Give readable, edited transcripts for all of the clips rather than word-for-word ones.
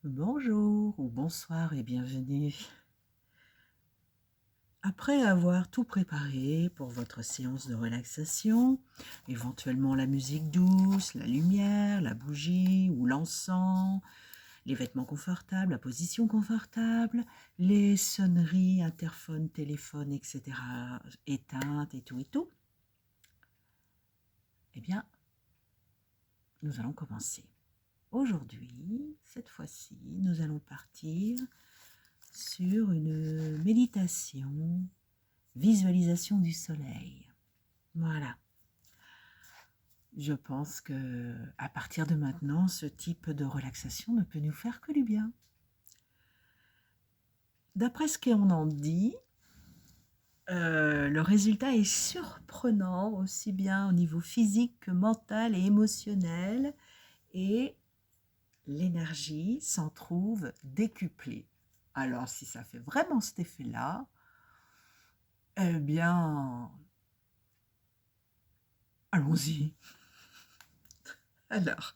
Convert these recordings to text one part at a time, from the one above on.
Bonjour ou bonsoir et bienvenue. Après avoir tout préparé pour votre séance de relaxation, éventuellement la musique douce, la lumière, la bougie ou l'encens, les vêtements confortables, la position confortable, les sonneries, interphone, téléphone, etc. éteintes et tout, eh bien, nous allons commencer. Aujourd'hui, cette fois-ci, nous allons partir sur une méditation, visualisation du soleil. Voilà. Je pense que à partir de maintenant, ce type de relaxation ne peut nous faire que du bien. D'après ce qu'on en dit, le résultat est surprenant, aussi bien au niveau physique que mental et émotionnel, et l'énergie s'en trouve décuplée. Alors, si ça fait vraiment cet effet-là, eh bien, allons-y. Alors,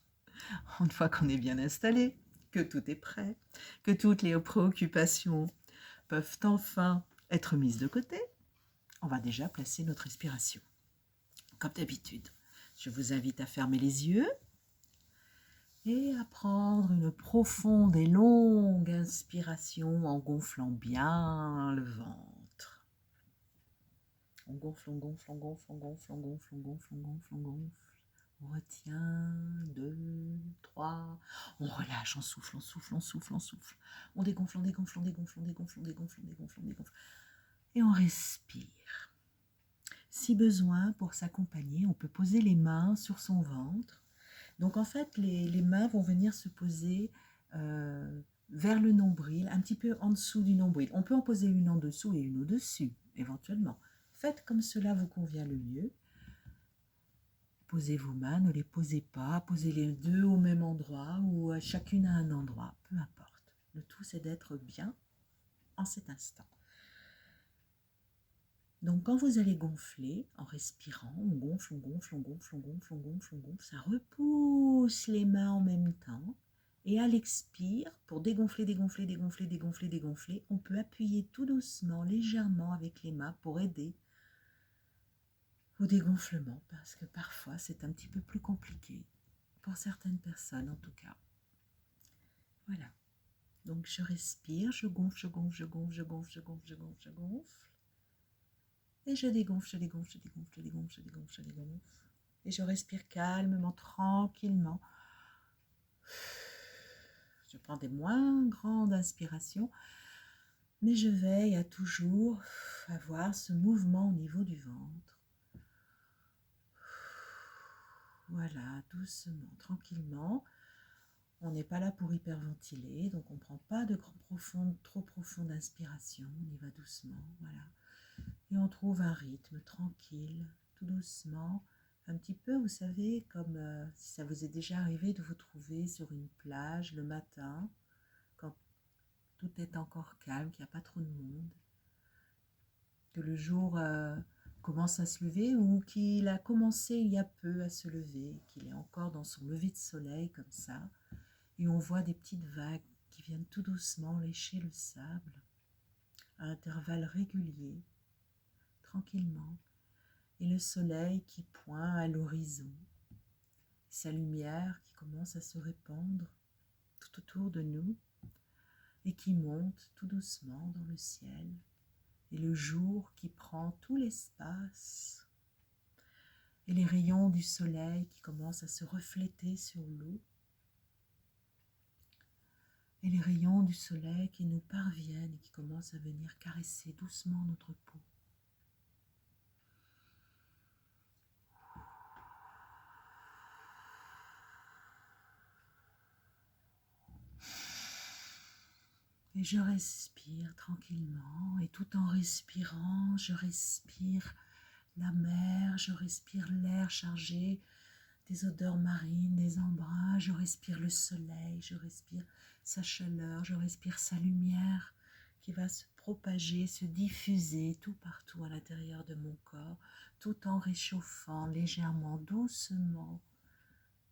une fois qu'on est bien installé, que tout est prêt, que toutes les préoccupations peuvent enfin être mises de côté, on va déjà placer notre respiration. Comme d'habitude, je vous invite à fermer les yeux et à prendre une profonde et longue inspiration en gonflant bien le ventre. On gonfle, on gonfle, on gonfle, on gonfle, on gonfle, on gonfle, on gonfle, on gonfle. On retient, 2, 3. On relâche, on souffle, on souffle, on souffle, on souffle. On dégonfle, on dégonfle, on dégonfle, on dégonfle, on dégonfle, on dégonfle, on dégonfle. Et on respire. Si besoin, pour s'accompagner, on peut poser les mains sur son ventre. Donc en fait, les mains vont venir se poser vers le nombril, un petit peu en dessous du nombril. On peut en poser une en dessous et une au-dessus, éventuellement. Faites comme cela vous convient le mieux. Posez vos mains, ne les posez pas, posez les deux au même endroit ou chacune à un endroit, peu importe. Le tout, c'est d'être bien en cet instant. Donc quand vous allez gonfler, en respirant, on gonfle, on gonfle, on gonfle, on gonfle, on gonfle, on gonfle, ça repousse les mains en même temps. Et à l'expire, pour dégonfler, dégonfler, dégonfler, dégonfler, dégonfler, on peut appuyer tout doucement, légèrement avec les mains pour aider au dégonflement, parce que parfois c'est un petit peu plus compliqué, pour certaines personnes en tout cas. Voilà. Donc je respire, je gonfle, je gonfle, je gonfle, je gonfle, je gonfle, je gonfle, je gonfle. Et je dégonfle, je dégonfle, je dégonfle, je dégonfle, je dégonfle, je dégonfle. Et je respire calmement, tranquillement. Je prends des moins grandes inspirations, mais je veille à toujours avoir ce mouvement au niveau du ventre. Voilà, doucement, tranquillement. On n'est pas là pour hyperventiler, donc on ne prend pas de trop profonde inspiration. On y va doucement, voilà. Et on trouve un rythme tranquille, tout doucement. Un petit peu, vous savez, comme si ça vous est déjà arrivé de vous trouver sur une plage le matin, quand tout est encore calme, qu'il n'y a pas trop de monde, que le jour commence à se lever ou qu'il a commencé il y a peu à se lever, qu'il est encore dans son lever de soleil comme ça, et on voit des petites vagues qui viennent tout doucement lécher le sable à intervalles réguliers, tranquillement, et le soleil qui pointe à l'horizon, sa lumière qui commence à se répandre tout autour de nous et qui monte tout doucement dans le ciel, et le jour qui prend tout l'espace, et les rayons du soleil qui commencent à se refléter sur l'eau, et les rayons du soleil qui nous parviennent et qui commencent à venir caresser doucement notre peau. Et je respire tranquillement, et tout en respirant, je respire la mer, je respire l'air chargé des odeurs marines, des embruns, je respire le soleil, je respire sa chaleur, je respire sa lumière qui va se propager, se diffuser tout partout à l'intérieur de mon corps, tout en réchauffant légèrement, doucement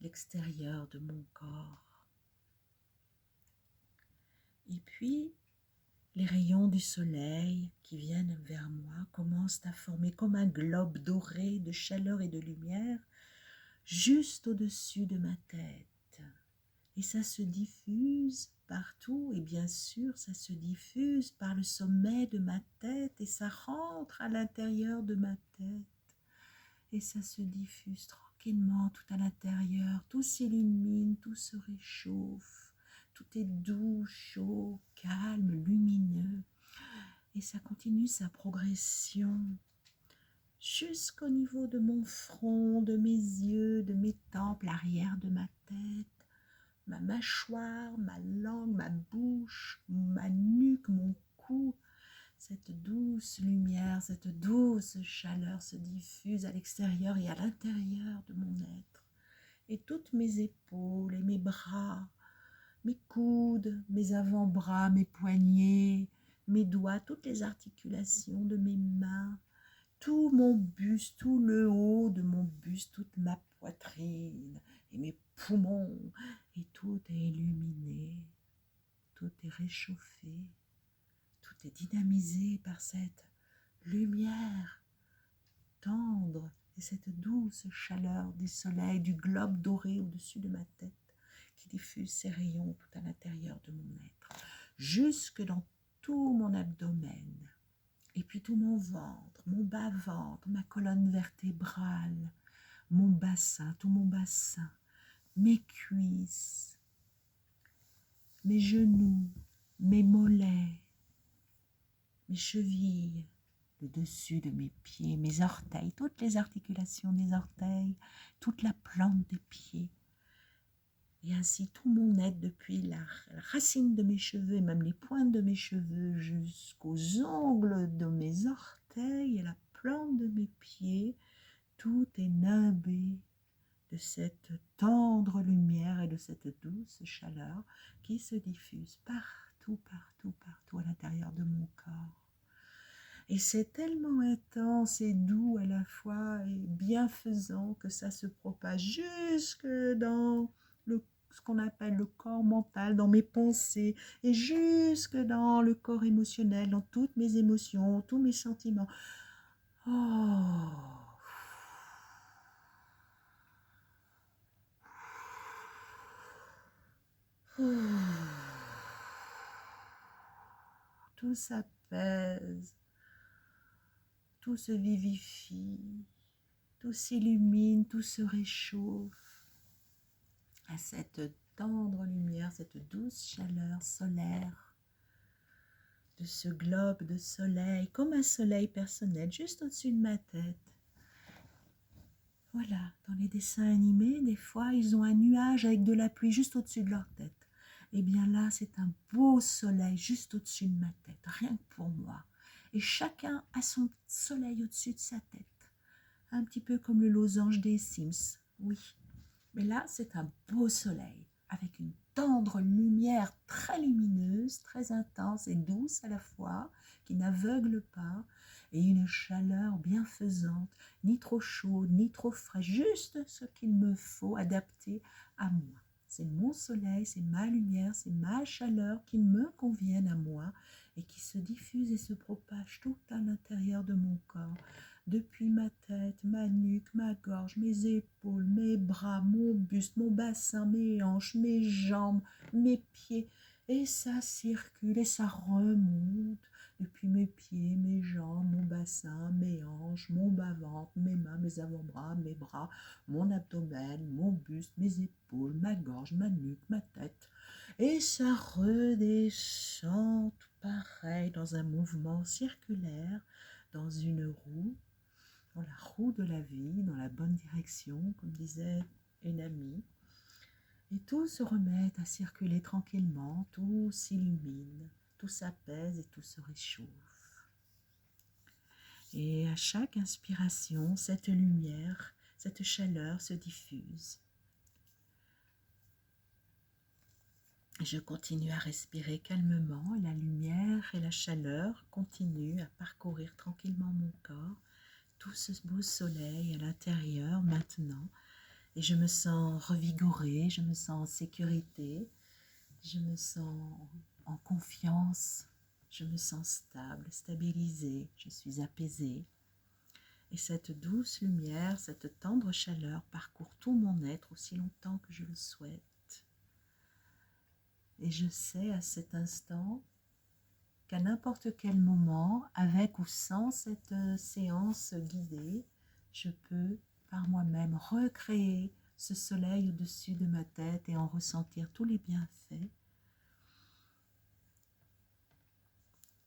l'extérieur de mon corps. puis, les rayons du soleil qui viennent vers moi commencent à former comme un globe doré de chaleur et de lumière juste au-dessus de ma tête. Et ça se diffuse partout, et bien sûr, ça se diffuse par le sommet de ma tête, et ça rentre à l'intérieur de ma tête. Et ça se diffuse tranquillement tout à l'intérieur, tout s'illumine, tout se réchauffe, tout est doux, chaud, calme, lumineux. Et ça continue sa progression jusqu'au niveau de mon front, de mes yeux, de mes tempes, l'arrière de ma tête, ma mâchoire, ma langue, ma bouche, ma nuque, mon cou. Cette douce lumière, cette douce chaleur se diffuse à l'extérieur et à l'intérieur de mon être. Et toutes mes épaules et mes bras, mes coudes, mes avant-bras, mes poignets, mes doigts, toutes les articulations de mes mains, tout mon buste, tout le haut de mon buste, toute ma poitrine et mes poumons, et tout est illuminé, tout est réchauffé, tout est dynamisé par cette lumière tendre et cette douce chaleur du soleil, du globe doré au-dessus de ma tête qui diffuse ses rayons tout à l'intérieur de mon être, jusque dans tout mon abdomen, et puis tout mon ventre, mon bas-ventre, ma colonne vertébrale, mon bassin, tout mon bassin, mes cuisses, mes genoux, mes mollets, mes chevilles, le dessus de mes pieds, mes orteils, toutes les articulations des orteils, toute la plante des pieds. Et ainsi tout mon être, depuis la racine de mes cheveux et même les pointes de mes cheveux jusqu'aux ongles de mes orteils et la plante de mes pieds, tout est nimbé de cette tendre lumière et de cette douce chaleur qui se diffuse partout, partout, partout à l'intérieur de mon corps. Et c'est tellement intense et doux à la fois et bienfaisant que ça se propage jusque dans ce qu'on appelle le corps mental, dans mes pensées, et jusque dans le corps émotionnel, dans toutes mes émotions, tous mes sentiments. Oh. Tout s'apaise, tout se vivifie, tout s'illumine, tout se réchauffe à cette tendre lumière, cette douce chaleur solaire de ce globe de soleil, comme un soleil personnel juste au-dessus de ma tête. Voilà, dans les dessins animés, des fois, ils ont un nuage avec de la pluie juste au-dessus de leur tête. Eh bien là, c'est un beau soleil juste au-dessus de ma tête, rien que pour moi. Et chacun a son soleil au-dessus de sa tête. Un petit peu comme le losange des Sims, oui. Mais là, c'est un beau soleil, avec une tendre lumière très lumineuse, très intense et douce à la fois, qui n'aveugle pas, et une chaleur bienfaisante, ni trop chaude, ni trop frais, juste ce qu'il me faut, adapté à moi. C'est mon soleil, c'est ma lumière, c'est ma chaleur qui me conviennent à moi et qui se diffuse et se propage tout à l'intérieur de mon corps, depuis ma tête, ma nuque, ma gorge, mes épaules, mes bras, mon buste, mon bassin, mes hanches, mes jambes, mes pieds. Et ça circule et ça remonte depuis mes pieds, mes jambes, mon bassin, mes hanches, mon bas-ventre, mes mains, mes avant-bras, mes bras, mon abdomen, mon buste, mes épaules, ma gorge, ma nuque, ma tête. Et ça redescend tout pareil dans un mouvement circulaire, dans une roue, dans la roue de la vie, dans la bonne direction, comme disait une amie. Et tout se remet à circuler tranquillement, tout s'illumine, tout s'apaise et tout se réchauffe. Et à chaque inspiration, cette lumière, cette chaleur se diffuse. Je continue à respirer calmement et la lumière et la chaleur continuent à parcourir tranquillement mon corps, tout ce beau soleil à l'intérieur maintenant. Et je me sens revigorée, je me sens en sécurité, je me sens en confiance, je me sens stable, stabilisée, je suis apaisée. Et cette douce lumière, cette tendre chaleur parcourt tout mon être aussi longtemps que je le souhaite. Et je sais à cet instant qu'à n'importe quel moment, avec ou sans cette séance guidée, je peux par moi-même recréer ce soleil au-dessus de ma tête et en ressentir tous les bienfaits.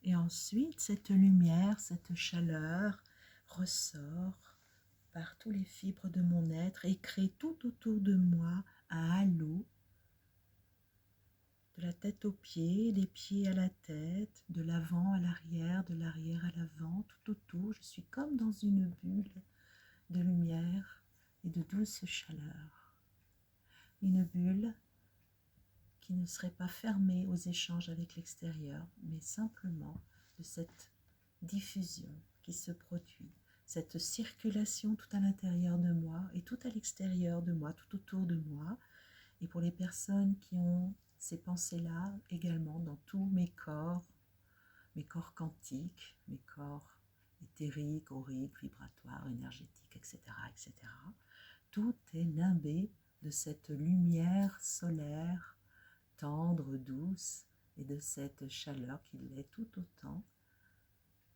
Et ensuite, cette lumière, cette chaleur ressort par tous les fibres de mon être et crée tout autour de moi un halo, de la tête aux pieds, des pieds à la tête, de l'avant à l'arrière, de l'arrière à l'avant, tout autour. Je suis comme dans une bulle de lumière et de douce chaleur. Une bulle qui ne serait pas fermée aux échanges avec l'extérieur, mais simplement de cette diffusion qui se produit, cette circulation tout à l'intérieur de moi et tout à l'extérieur de moi, tout autour de moi. Et pour les personnes qui ont ces pensées-là, également dans tous mes corps quantiques, mes corps éthériques, auriques, vibratoires, énergétiques, etc., etc. Tout est nimbé de cette lumière solaire tendre, douce, et de cette chaleur qui l'est tout autant.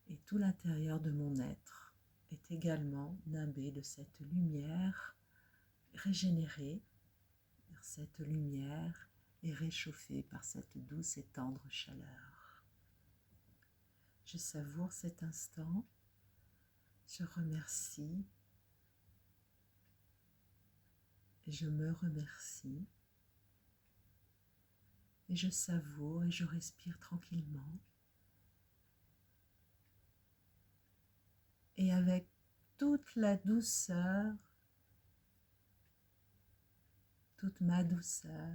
Et tout l'intérieur de mon être est également nimbé de cette lumière régénérée, cette lumière est réchauffée par cette douce et tendre chaleur. Je savoure cet instant, je remercie, et je me remercie, et je savoure et je respire tranquillement. Et avec toute la douceur, toute ma douceur,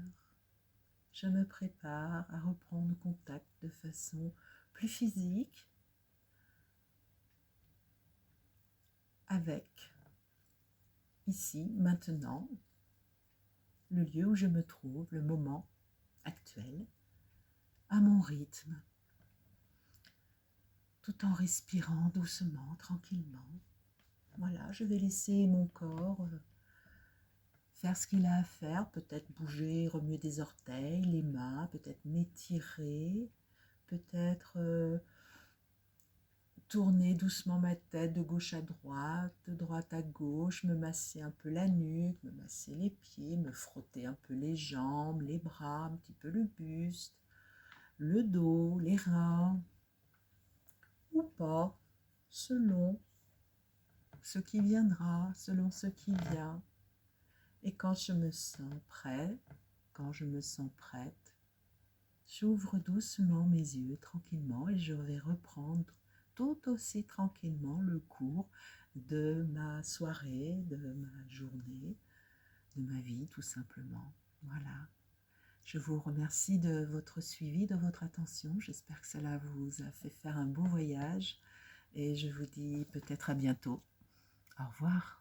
je me prépare à reprendre contact de façon plus physique avec, ici, maintenant, le lieu où je me trouve, le moment actuel, à mon rythme, tout en respirant doucement, tranquillement. Voilà, je vais laisser mon corps faire ce qu'il a à faire, peut-être bouger, remuer des orteils, les mains, peut-être m'étirer, peut-être tourner doucement ma tête de gauche à droite, de droite à gauche, me masser un peu la nuque, me masser les pieds, me frotter un peu les jambes, les bras, un petit peu le buste, le dos, les reins, ou pas, selon ce qui viendra, selon ce qui vient. Et quand je me sens prêt, quand je me sens prête, j'ouvre doucement mes yeux tranquillement et je vais reprendre tout aussi tranquillement le cours de ma soirée, de ma journée, de ma vie tout simplement. Voilà. Je vous remercie de votre suivi, de votre attention. J'espère que cela vous a fait faire un beau voyage et je vous dis peut-être à bientôt. Au revoir.